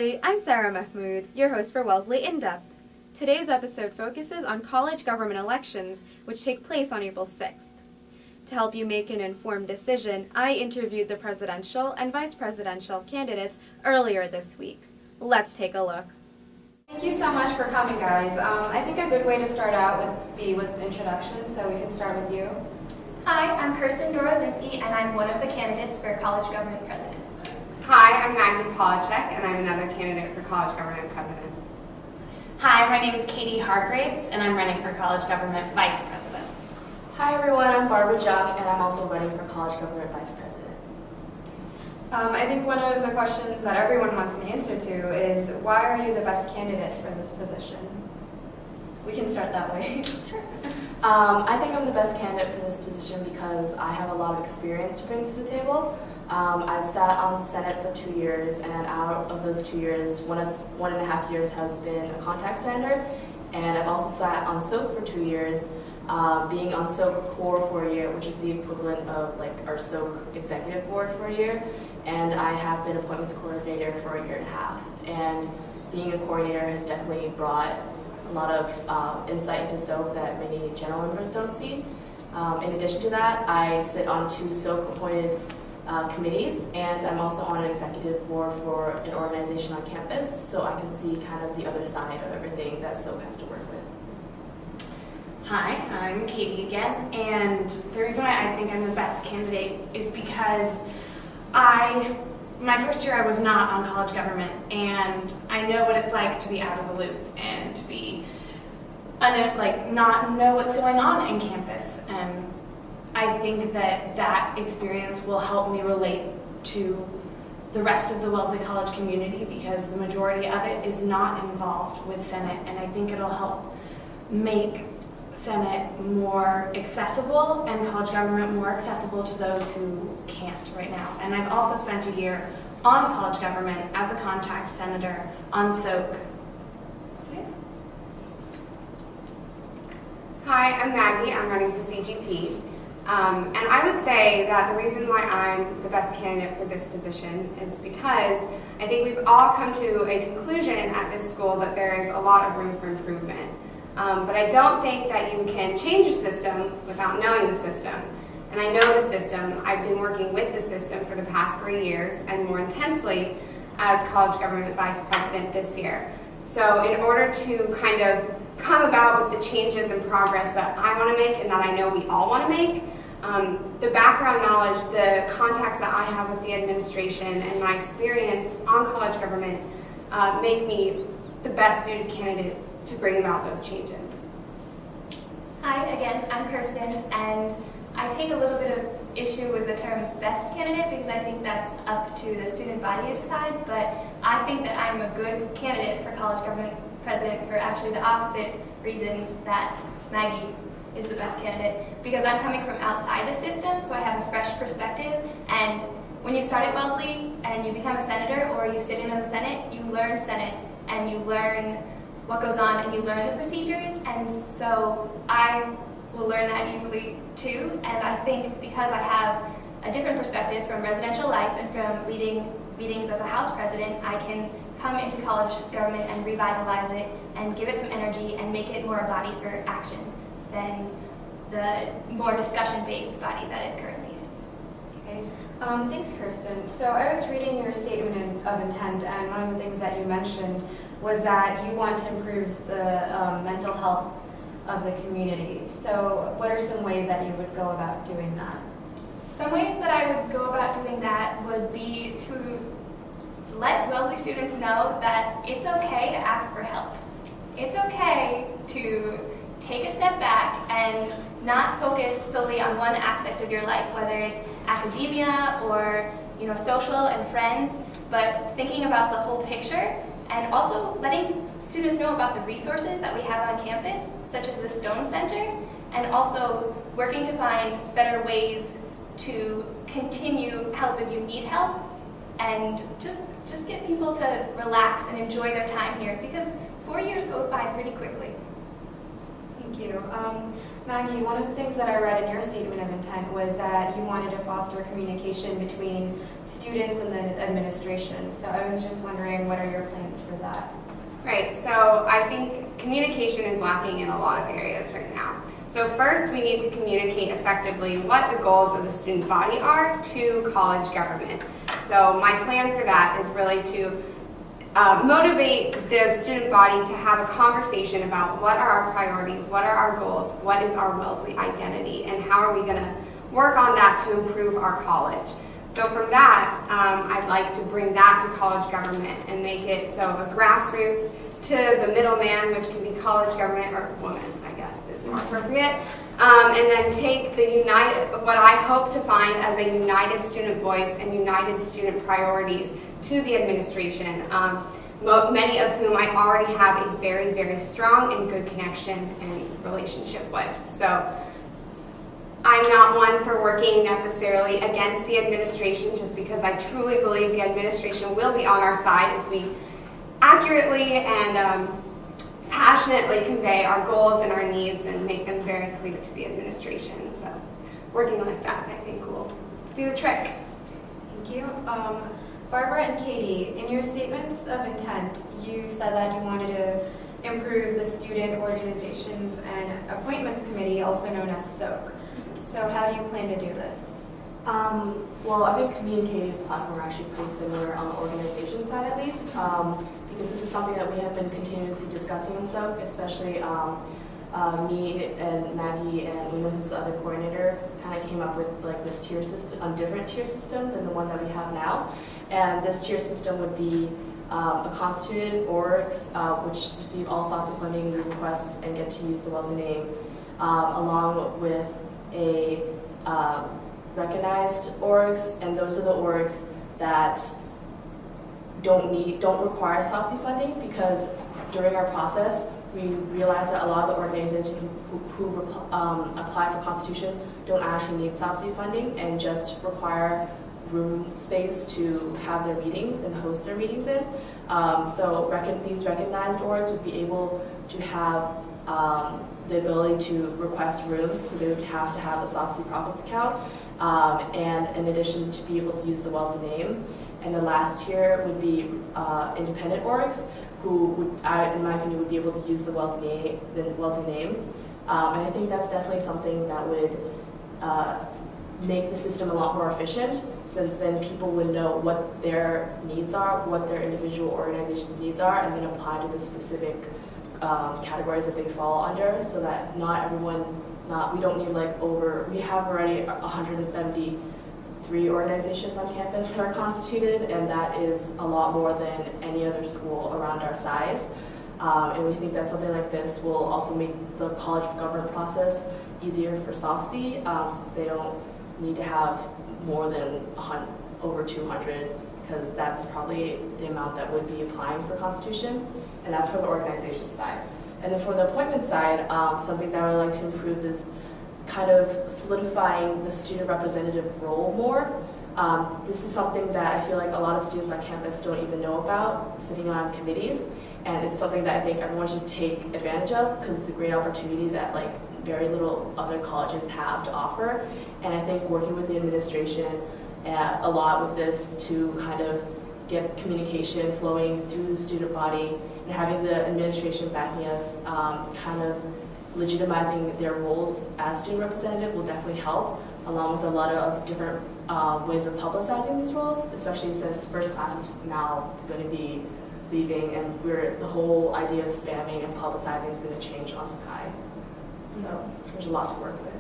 Wellesley, I'm Sarah Mahmood, your host for Wellesley In Depth. Today's episode focuses on college government elections, which take place on April 6th. To help you make an informed decision, I interviewed the presidential and vice presidential candidates earlier this week. Let's take a look. Thank you so much for coming, guys. I think a good way to start out would be with introductions, so we can start with you. Hi, I'm Kirsten Dorozinski, and I'm one of the candidates for college government president. Hi, I'm Maggie Polachek, and I'm another candidate for college government president. Hi, my name is Katie Hargraves, and I'm running for college government vice president. Hi everyone, I'm Barbara Jock, and I'm also running for college government vice president. I think one of the questions that everyone wants an answer to is, why are you the best candidate for this position? We can start that way. Sure. I think I'm the best candidate for this position because I have a lot of experience to bring to the table. I've sat on the Senate for 2 years, and out of those 2 years, one and a half years has been a contact senator, and I've also sat on SOAP for 2 years, being on SOAP core for a year, which is the equivalent of like our SOAP executive board for a year, and I have been appointments coordinator for a year and a half. And being a coordinator has definitely brought a lot of insight into SOAP that many general members don't see. In addition to that, I sit on 2 SOAP appointed committees, and I'm also on an executive board for an organization on campus, so I can see kind of the other side of everything that SOAP has to work with. Hi, I'm Katie again, and the reason why I think I'm the best candidate is because my first year I was not on college government, and I know what it's like to be out of the loop and to be not know what's going on in campus. And I think that experience will help me relate to the rest of the Wellesley College community because the majority of it is not involved with Senate, and I think it'll help make Senate more accessible and college government more accessible to those who can't right now. And I've also spent a year on college government as a contact senator on SOAC. Hi, I'm Maggie. I'm running for CGP. And I would say that the reason why I'm the best candidate for this position is because I think we've all come to a conclusion at this school that there is a lot of room for improvement. But I don't think that you can change a system without knowing the system. And I know the system. I've been working with the system for the past 3 years and more intensely as college government vice president this year. So in order to kind of come about with the changes and progress that I want to make and that I know we all want to make, the background knowledge, the contacts that I have with the administration, and my experience on college government make me the best suited candidate to bring about those changes. Hi, again, I'm Kirsten, and I take a little bit of issue with the term best candidate because I think that's up to the student body to decide, but I think that I'm a good candidate for college government president for actually the opposite reasons that Maggie is the best candidate, because I'm coming from outside the system, so I have a fresh perspective. And when you start at Wellesley and you become a senator or you sit in on the Senate, you learn Senate and you learn what goes on and you learn the procedures, and so I will learn that easily too. And I think because I have a different perspective from residential life and from leading meetings as a House president, I can come into college government and revitalize it and give it some energy and make it more a body for action than the more discussion-based body that it currently is. Okay. Thanks, Kirsten. So I was reading your statement of intent, and one of the things that you mentioned was that you want to improve the mental health of the community. So what are some ways that you would go about doing that? Some ways that I would go about doing that would be to let Wellesley students know that it's okay to ask for help. It's okay to take a step back and not focus solely on one aspect of your life, whether it's academia or social and friends, but thinking about the whole picture, and also letting students know about the resources that we have on campus, such as the Stone Center, and also working to find better ways to continue help if you need help, and just get people to relax and enjoy their time here, because 4 years goes by pretty quickly. Thank you. Maggie, one of the things that I read in your statement of intent was that you wanted to foster communication between students and the administration. So I was just wondering, what are your plans for that? Right, so I think communication is lacking in a lot of areas right now. So first, we need to communicate effectively what the goals of the student body are to college government. So my plan for that is really to motivate the student body to have a conversation about what are our priorities, what are our goals, what is our Wellesley identity, and how are we going to work on that to improve our college. So from that, I'd like to bring that to college government and make it so a grassroots to the middleman, which can be college government, or woman, I guess, is more appropriate. And then take the what I hope to find as a united student voice and united student priorities to the administration, many of whom I already have a very, very strong and good connection and relationship with. So I'm not one for working necessarily against the administration, just because I truly believe the administration will be on our side if we accurately and passionately convey our goals and our needs and make them very clear to the administration. So working like that, I think, will do the trick. Thank you. Barbara and Katie, in your statements of intent, you said that you wanted to improve the Student Organizations and Appointments Committee, also known as SOAC. So how do you plan to do this? Well, I think me and Katie's platform are actually pretty similar on the organization side, at least, because this is something that we have been continuously discussing in SOAC, especially me and Maggie and Luna, who's the other coordinator, kind of came up with like this tier system, a different tier system than the one that we have now. And this tier system would be a constituted orgs, which receive all sorts of funding requests and get to use the Wellesley name, along with a recognized orgs, and those are the orgs that don't require SOPSI funding, because during our process we realized that a lot of the organizations who apply for Constitution don't actually need SOPSI funding and just require room space to have their meetings and host their meetings in. So these recognized orgs would be able to have the ability to request rooms, so they would have to have a SOPSI profits account, and in addition to be able to use the Wellesley name. And the last tier would be independent orgs, who would, in my opinion, would be able to use the Wellesley name. And I think that's definitely something that would make the system a lot more efficient, since then people would know what their needs are, what their individual organization's needs are, and then apply to the specific categories that they fall under, so that not everyone, we don't need we have already 173 organizations on campus that are constituted, and that is a lot more than any other school around our size. And we think that something like this will also make the college government process easier for SOPSI, since they don't need to have more than over 200, because that's probably the amount that would be applying for Constitution, and that's for the organization side. And then for the appointment side, something that I would like to improve is kind of solidifying the student representative role more. This is something that I feel like a lot of students on campus don't even know about, sitting on committees, and it's something that I think everyone should take advantage of, because it's a great opportunity that very little other colleges have to offer. And I think working with the administration a lot with this to kind of get communication flowing through the student body, and having the administration backing us, kind of legitimizing their roles as student representative will definitely help, along with a lot of different ways of publicizing these roles, especially since first class is now going to be leaving, and the whole idea of spamming and publicizing is going to change on Sakai. So there's a lot to work with.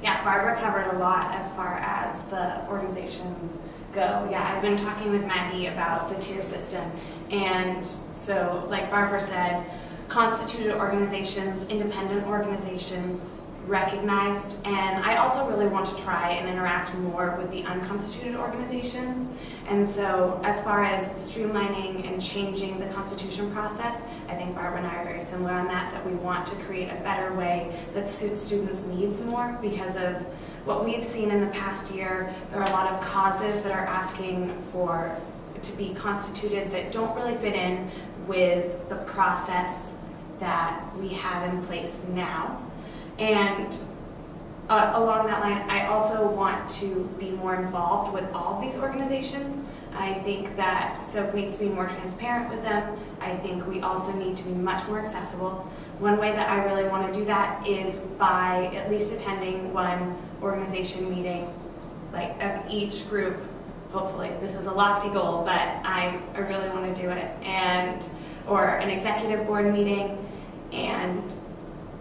Yeah, Barbara covered a lot as far as the organizations go. Yeah, I've been talking with Maggie about the tier system, and so like Barbara said, constituted organizations, independent organizations, recognized, and I also really want to try and interact more with the unconstituted organizations. And so as far as streamlining and changing the Constitution process, I think Barbara and I are very similar on that we want to create a better way that suits students' needs more, because of what we've seen in the past year. There are a lot of causes that are asking to be constituted that don't really fit in with the process that we have in place now. And along that line, I also want to be more involved with all of these organizations. I think that SOAP needs to be more transparent with them. I think we also need to be much more accessible. One way that I really want to do that is by at least attending one organization meeting, like of each group. Hopefully, this is a lofty goal, but I really want to do it, or an executive board meeting, and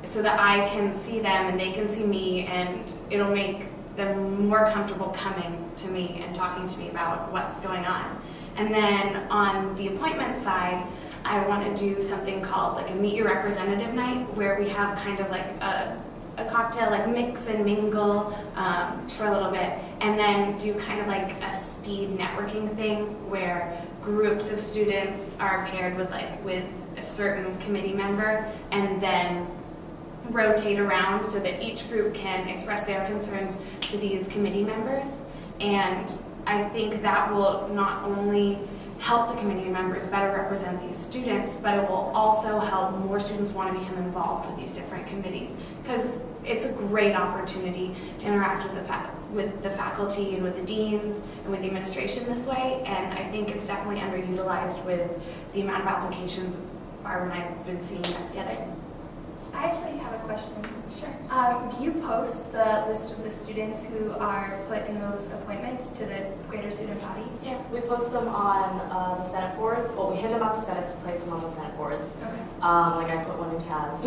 so that I can see them and they can see me, and it'll make them more comfortable coming to me and talking to me about what's going on. And then on the appointment side, I want to do something called like a Meet Your Representative night, where we have kind of like a cocktail, like mix and mingle for a little bit, and then do kind of like a speed networking thing where groups of students are paired with a certain committee member, and then rotate around so that each group can express their concerns to these committee members. And I think that will not only help the committee members better represent these students, but it will also help more students want to become involved with these different committees, because it's a great opportunity to interact with the faculty and with the deans and with the administration this way. And I think it's definitely underutilized with the amount of applications Barbara and I have been seeing us getting. I actually have a question. Sure. Do you post the list of the students who are put in those appointments to the greater student body? Yeah, we post them on the Senate boards. Well, we hand them out to Senates to place them on the Senate boards. Okay. Like I put one in Kaz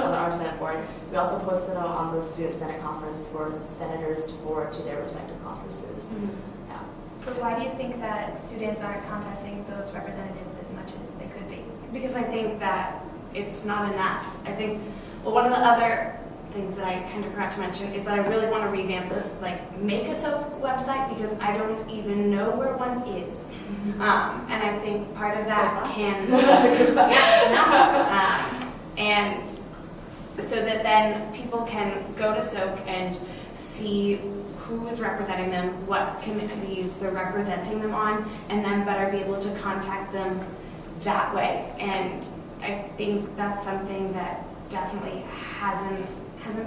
on our Senate board. We also posted them on the Student Senate Conference for senators to forward to their respective conferences. Mm-hmm. Yeah. So why do you think that students aren't contacting those representatives as much as they could be? Because I think that it's not enough. I think, well, one of the other things that I kind of forgot to mention is that I really want to revamp this, like make a SOAP website, because I don't even know where one is. Mm-hmm. And I think part of that can, and so that then people can go to SOAP and see who is representing them, what committees they're representing them on, and then better be able to contact them that way. And I think that's something that definitely hasn't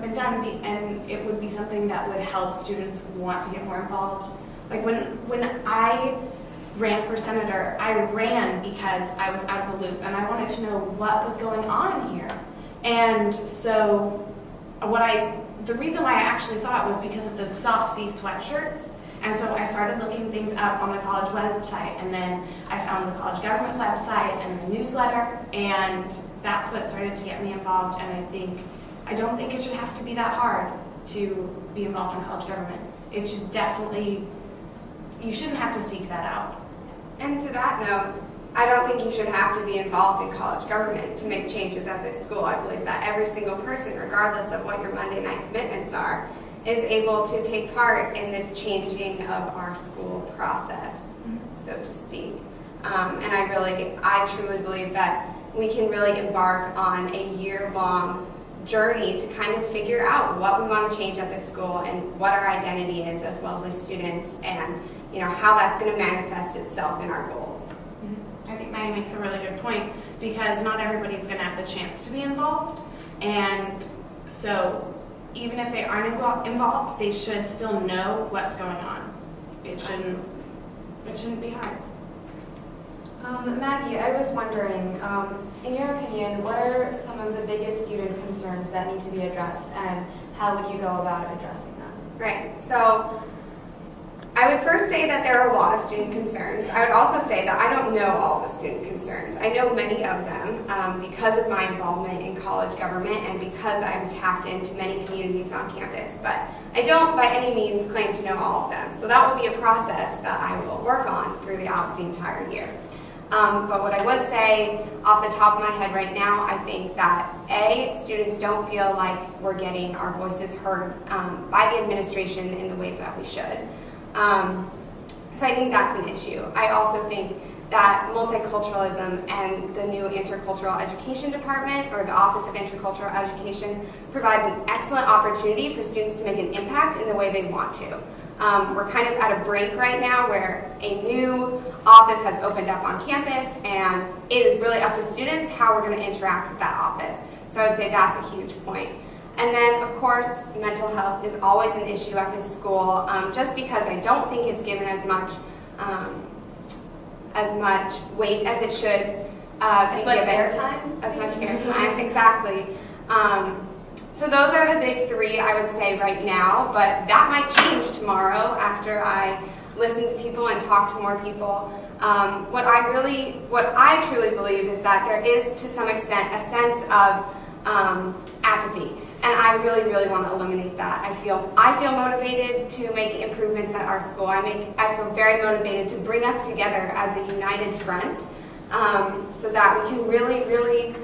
been done, and it would be something that would help students want to get more involved. Like when I ran for senator, I ran because I was out of the loop and I wanted to know what was going on here. And so the reason why I actually saw it was because of those soft C sweatshirts. And so I started looking things up on the college website, and then I found the college government website and the newsletter, and that's what started to get me involved. And I don't think it should have to be that hard to be involved in college government. It should definitely, you shouldn't have to seek that out. And to that note, I don't think you should have to be involved in college government to make changes at this school. I believe that every single person, regardless of what your Monday night commitments are, is able to take part in this changing of our school process, so to speak. And I truly believe that we can really embark on a year-long journey to kind of figure out what we want to change at this school and what our identity is as Wellesley students, and how that's going to manifest itself in our goals. I think Maggie makes a really good point, because not everybody's going to have the chance to be involved, and so even if they aren't involved, they should still know what's going on. It shouldn't be hard. Maggie, I was wondering, in your opinion, what are some of the biggest student concerns that need to be addressed, and how would you go about addressing them? Right. So I would first say that there are a lot of student concerns. I would also say that I don't know all the student concerns. I know many of them because of my involvement in college government and because I'm tapped into many communities on campus. But I don't by any means claim to know all of them. So that will be a process that I will work on throughout the entire year. But what I would say off the top of my head right now, I think that students don't feel like we're getting our voices heard by the administration in the way that we should. So I think that's an issue. I also think that multiculturalism and the new Intercultural Education Department, or the Office of Intercultural Education, provides an excellent opportunity for students to make an impact in the way they want to. We're kind of at a break right now where a new office has opened up on campus, and it is really up to students how we're going to interact with that office. So I would say that's a huge point. And then, of course, mental health is always an issue at this school, just because I don't think it's given as much weight as it should as much airtime? As much airtime, exactly. So those are the big three, I would say, right now, but that might change tomorrow after I listen to people and talk to more people. What I truly believe is that there is, to some extent, a sense of apathy, and I really, really want to eliminate that. I feel motivated to make improvements at our school. I feel very motivated to bring us together as a united front, so that we can really, really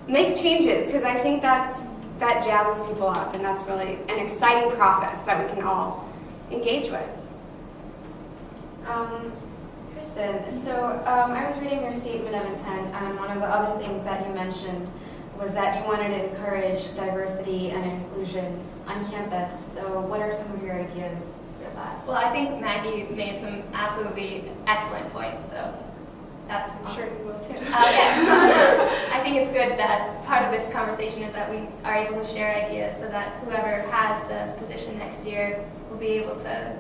make changes, because I think that jazzes people up, and that's really an exciting process that we can all engage with. Kristen, so I was reading your statement of intent, and one of the other things that you mentioned was that you wanted to encourage diversity and inclusion on campus. So what are some of your ideas for that? Well, I think Maggie made some absolutely excellent points, so that's I'm sure you will too. I think it's good that part of this conversation is that we are able to share ideas so that whoever has the position next year will be able to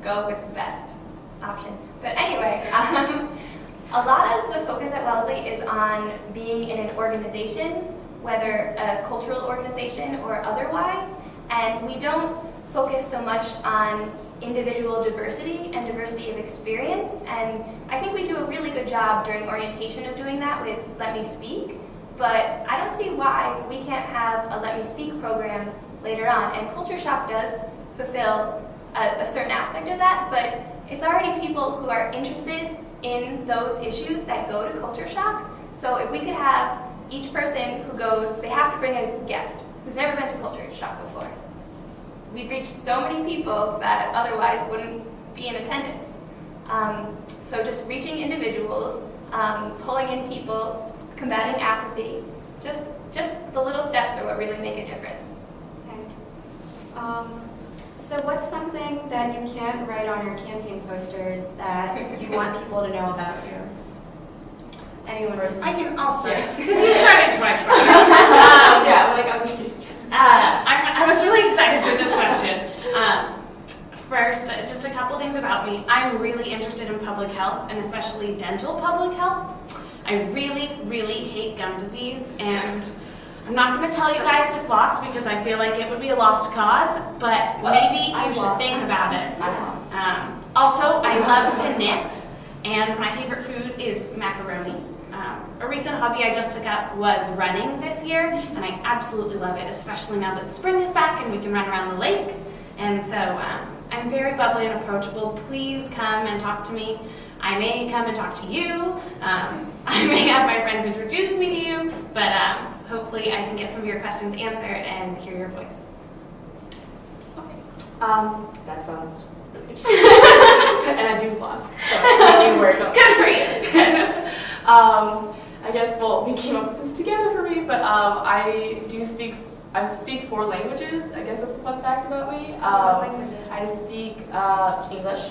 go with the best option. But anyway, a lot of the focus at Wellesley is on being in an organization, whether a cultural organization or otherwise, and we don't focus so much on individual diversity and diversity of experience, and I think we do a really good job during orientation of doing that with Let Me Speak, but I don't see why we can't have a Let Me Speak program later on, and Culture Shock does fulfill a certain aspect of that, but it's already people who are interested in those issues that go to Culture Shock. So if we could have each person who goes, they have to bring a guest who's never been to Culture Shock before. We'd reach so many people that otherwise wouldn't be in attendance. So just reaching individuals, pulling in people, combating apathy, just the little steps are what really make a difference. Okay. So what's something that you can't write on your campaign posters that you want people to know about you? Anyone? I'll start. Because you started twice. I was really excited for this question. First, just a couple things about me. I'm really interested in public health, and especially dental public health. I really, really hate gum disease, and I'm not going to tell you guys to floss because I feel like it would be a lost cause, but maybe you should think about it. Also, I love to knit, and my favorite food is macaroni. A recent hobby I just took up was running this year, and I absolutely love it, especially now that spring is back and we can run around the lake. And so I'm very bubbly and approachable. Please come and talk to me. I may come and talk to you. I may have my friends introduce me to you, but hopefully I can get some of your questions answered and hear your voice. That sounds really interesting. And I do floss, so good for you. I guess, well, we came up with this together for me, but I speak 4 languages. I guess that's a fun fact about me. I speak English,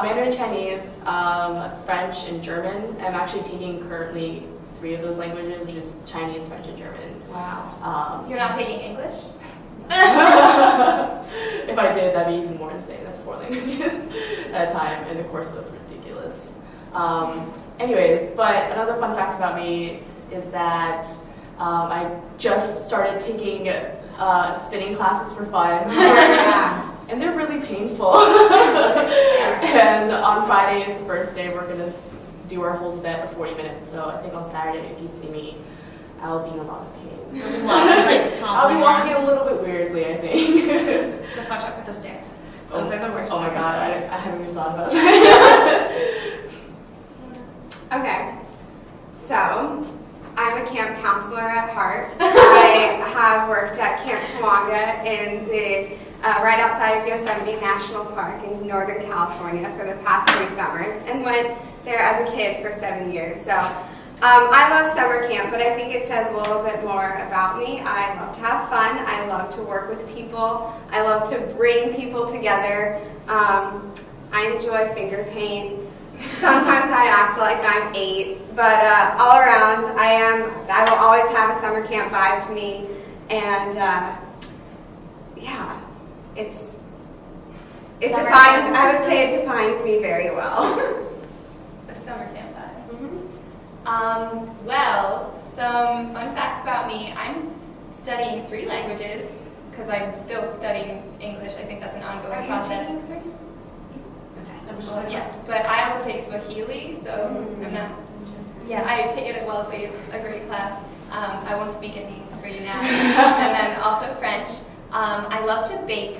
Mandarin Chinese, French, and German. I'm actually taking currently 3 of those languages, which is Chinese, French, and German. Wow. You're not taking English? If I did, that'd be even more insane. That's 4 languages at a time, and the course load's ridiculous. Anyways, but another fun fact about me is that I just started taking spinning classes for fun. And they're really painful. And on Friday is the first day we're going to do our whole set of 40 minutes. So I think on Saturday, if you see me, I'll be in a lot of pain. I'll be walking a little bit weirdly, I think. Just watch out for the stairs. Those are the worst. Oh my god, I haven't even thought about that. Okay, so I'm a camp counselor at heart. I have worked at Camp Tawonga in the right outside of Yosemite National Park in Northern California for the past 3 summers, and went there as a kid for 7 years. So I love summer camp, but I think it says a little bit more about me. I love to have fun. I love to work with people. I love to bring people together. I enjoy finger paint. Sometimes I act like I'm 8, but all around, I will always have a summer camp vibe to me, and yeah, it defines, I would say it defines me very well. The summer camp vibe. Well, some fun facts about me. I'm studying 3 languages because I'm still studying English. I think that's an ongoing process. Taking 3? Okay. Yes, but I also take Swahili, so I'm not. Yeah, I take it at Wellesley. It's a great class. I won't speak any for you now. And then also French. I love to bake.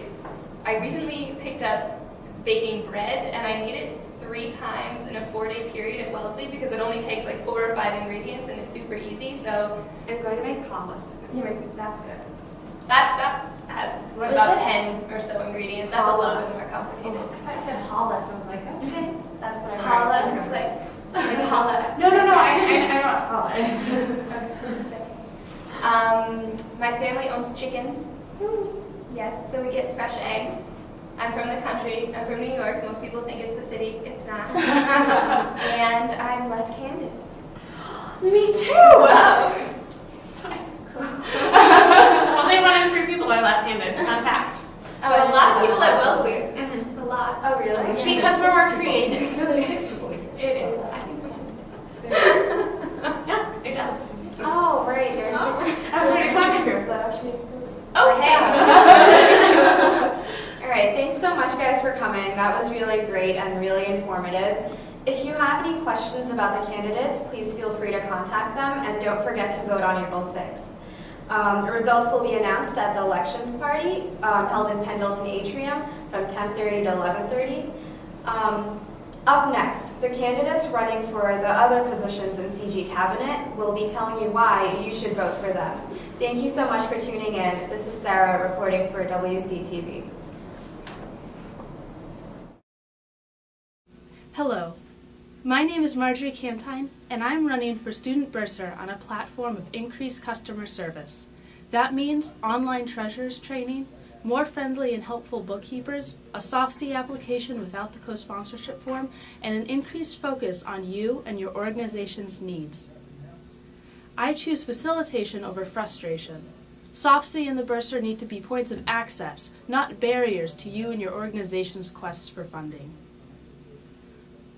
I recently picked up baking bread, and I made it 3 times in a 4-day period at Wellesley because it only takes like 4 or 5 ingredients and it's super easy. So I'm going to make hummus. that's good. That has about 10 or so ingredients. That's a little bit more complicated. I thought you said hollis. I was like, okay, that's what I Challah, like challah. No, I know what challah is. Just checking. My family owns chickens. Yes, so we get fresh eggs. I'm from the country. I'm from New York. Most people think it's the city. It's not. And I'm left-handed. Me too! Only 1 in 3 people are left-handed. Fun fact. Oh, a lot of people at Wellesley. A lot. Oh, really? It's because we're more creative. It is. I think we should. Yeah, it does. Oh, right. There's 6. I was like, exactly here, so that actually. Okay. All right, thanks so much, guys, for coming. That was really great and really informative. If you have any questions about the candidates, please feel free to contact them, and don't forget to vote on April 6th. The results will be announced at the elections party held in Pendleton Atrium from 10:30 to 11:30. Up next, the candidates running for the other positions in CG Cabinet will be telling you why you should vote for them. Thank you so much for tuning in. This is Sarah reporting for WCTV. Hello, my name is Marjorie Cantine, and I'm running for Student Bursar on a platform of increased customer service. That means online treasurers training, more friendly and helpful bookkeepers, a soft C application without the co-sponsorship form, and an increased focus on you and your organization's needs. I choose facilitation over frustration. Soft C and the Bursar need to be points of access, not barriers to you and your organization's quests for funding.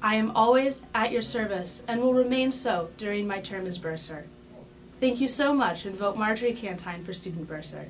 I am always at your service and will remain so during my term as Bursar. Thank you so much, and vote Marjorie Cantine for Student Bursar.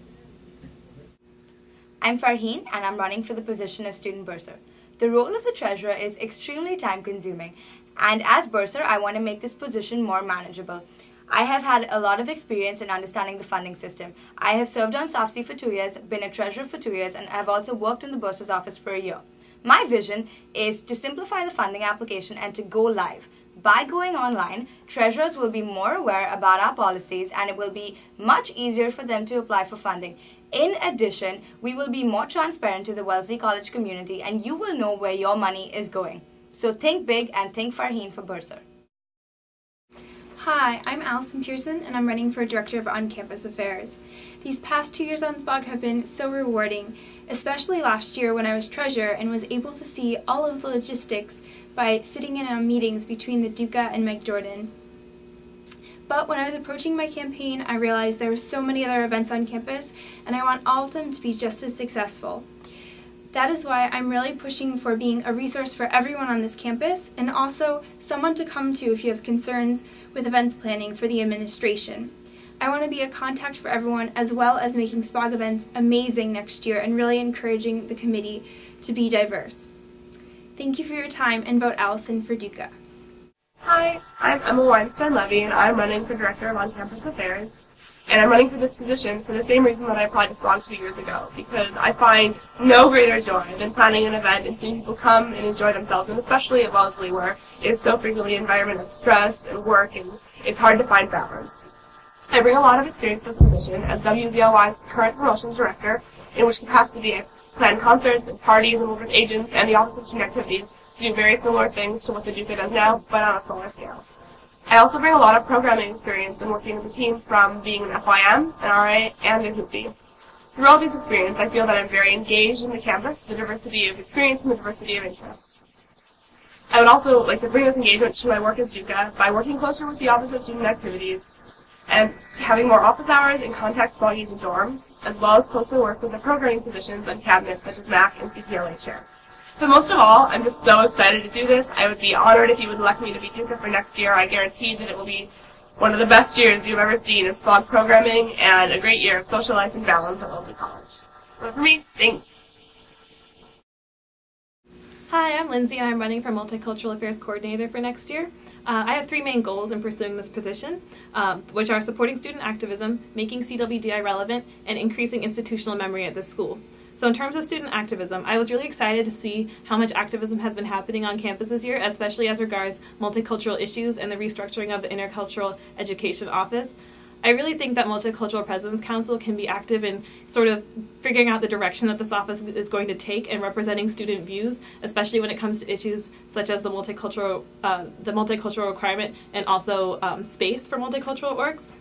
I'm Farheen, and I'm running for the position of Student Bursar. The role of the treasurer is extremely time-consuming, and as Bursar, I want to make this position more manageable. I have had a lot of experience in understanding the funding system. I have served on SoftC for 2 years, been a treasurer for 2 years, and have also worked in the Bursar's office for a year. My vision is to simplify the funding application and to go live. By going online, treasurers will be more aware about our policies, and it will be much easier for them to apply for funding. In addition, we will be more transparent to the Wellesley College community, and you will know where your money is going. So think big and think Farheen for Bursar. Hi, I'm Allison Pearson, and I'm running for Director of On-Campus Affairs. These past 2 years on SPOG have been so rewarding, especially last year when I was treasurer and was able to see all of the logistics by sitting in on meetings between the Duca and Mike Jordan. But when I was approaching my campaign, I realized there were so many other events on campus, and I want all of them to be just as successful. That is why I'm really pushing for being a resource for everyone on this campus, and also someone to come to if you have concerns with events planning for the administration. I want to be a contact for everyone, as well as making SPOG events amazing next year and really encouraging the committee to be diverse. Thank you for your time, and vote Allison for Duca. Hi, I'm Emma Weinstein-Levy, and I'm running for Director of On-Campus Affairs. And I'm running for this position for the same reason that I applied to SPOG 2 years ago, because I find no greater joy than planning an event and seeing people come and enjoy themselves, and especially at Wellesley, where it is so frequently an environment of stress and work, and it's hard to find balance. I bring a lot of experience to this position as WZLY's current promotions director, in which capacity I plan concerts and parties and work with agents and the office of student activities to do very similar things to what the Duca does now, but on a smaller scale. I also bring a lot of programming experience in working as a team, from being an FYM, an RA, and a hoopty. Through all these experiences, I feel that I'm very engaged in the campus, the diversity of experience and the diversity of interests. I would also like to bring this engagement to my work as JUCA by working closer with the Office of Student Activities and having more office hours and contact small unit dorms, as well as closer work with the programming positions and cabinets such as MAC and CPLA chair. But most of all, I'm just so excited to do this. I would be honored if you would elect me to be JUCA for next year. I guarantee that it will be one of the best years you've ever seen in SPOG programming and a great year of social life and balance at Wellesley College. But for me, thanks. Hi, I'm Lindsay and I'm running for Multicultural Affairs Coordinator for next year. I have three main goals in pursuing this position, which are supporting student activism, making CWDI relevant, and increasing institutional memory at this school. So in terms of student activism, I was really excited to see how much activism has been happening on campus this year, especially as regards multicultural issues and the restructuring of the Intercultural Education Office. I really think that Multicultural Presidents Council can be active in sort of figuring out the direction that this office is going to take and representing student views, especially when it comes to issues such as the multicultural requirement and also space for multicultural orgs.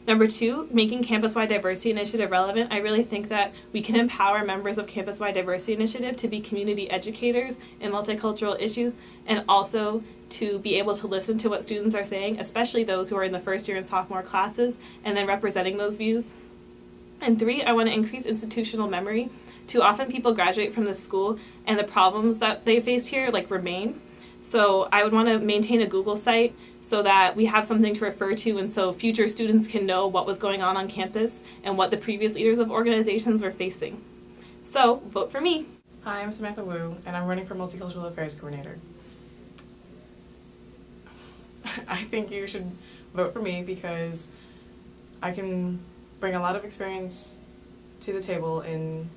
Number two, making Campus-Wide Diversity Initiative relevant. I really think that we can empower members of Campus-Wide Diversity Initiative to be community educators in multicultural issues and also to be able to listen to what students are saying, especially those who are in the first year and sophomore classes, and then representing those views. And three, I want to increase institutional memory. Too often people graduate from this school and the problems that they faced here remain. So I would want to maintain a Google site so that we have something to refer to and so future students can know what was going on campus and what the previous leaders of organizations were facing. So vote for me. Hi, I'm Samantha Wu and I'm running for Multicultural Affairs Coordinator. I think you should vote for me because I can bring a lot of experience to the table in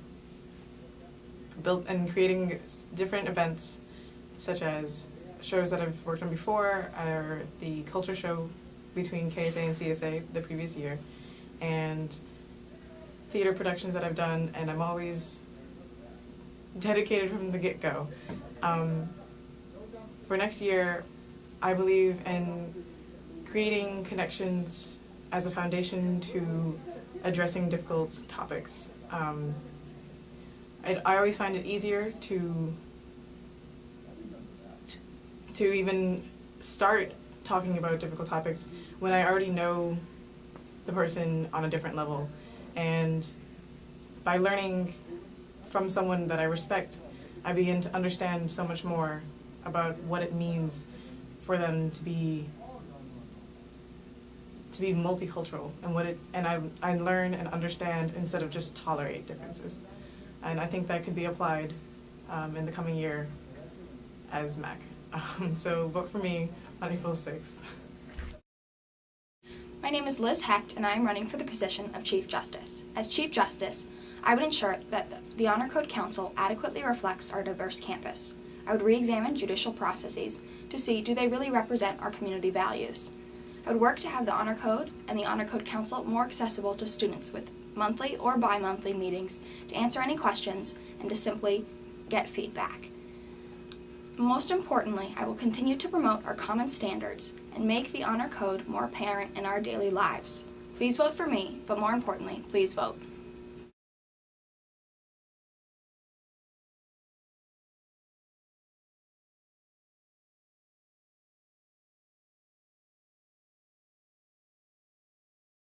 creating different events such as shows that I've worked on before, or the culture show between KSA and CSA the previous year, and theater productions that I've done, and I'm always dedicated from the get-go. For next year, I believe in creating connections as a foundation to addressing difficult topics. I always find it easier to even start talking about difficult topics when I already know the person on a different level. And by learning from someone that I respect, I begin to understand so much more about what it means for them to be multicultural and I learn and understand instead of just tolerate differences. And I think that could be applied in the coming year as MAC. So vote for me on April 6th. My name is Liz Hecht and I am running for the position of Chief Justice. As Chief Justice, I would ensure that the Honor Code Council adequately reflects our diverse campus. I would re-examine judicial processes to see do they really represent our community values. I would work to have the Honor Code and the Honor Code Council more accessible to students with monthly or bi-monthly meetings to answer any questions and to simply get feedback. Most importantly, I will continue to promote our common standards and make the Honor Code more apparent in our daily lives. Please vote for me, but more importantly, please vote.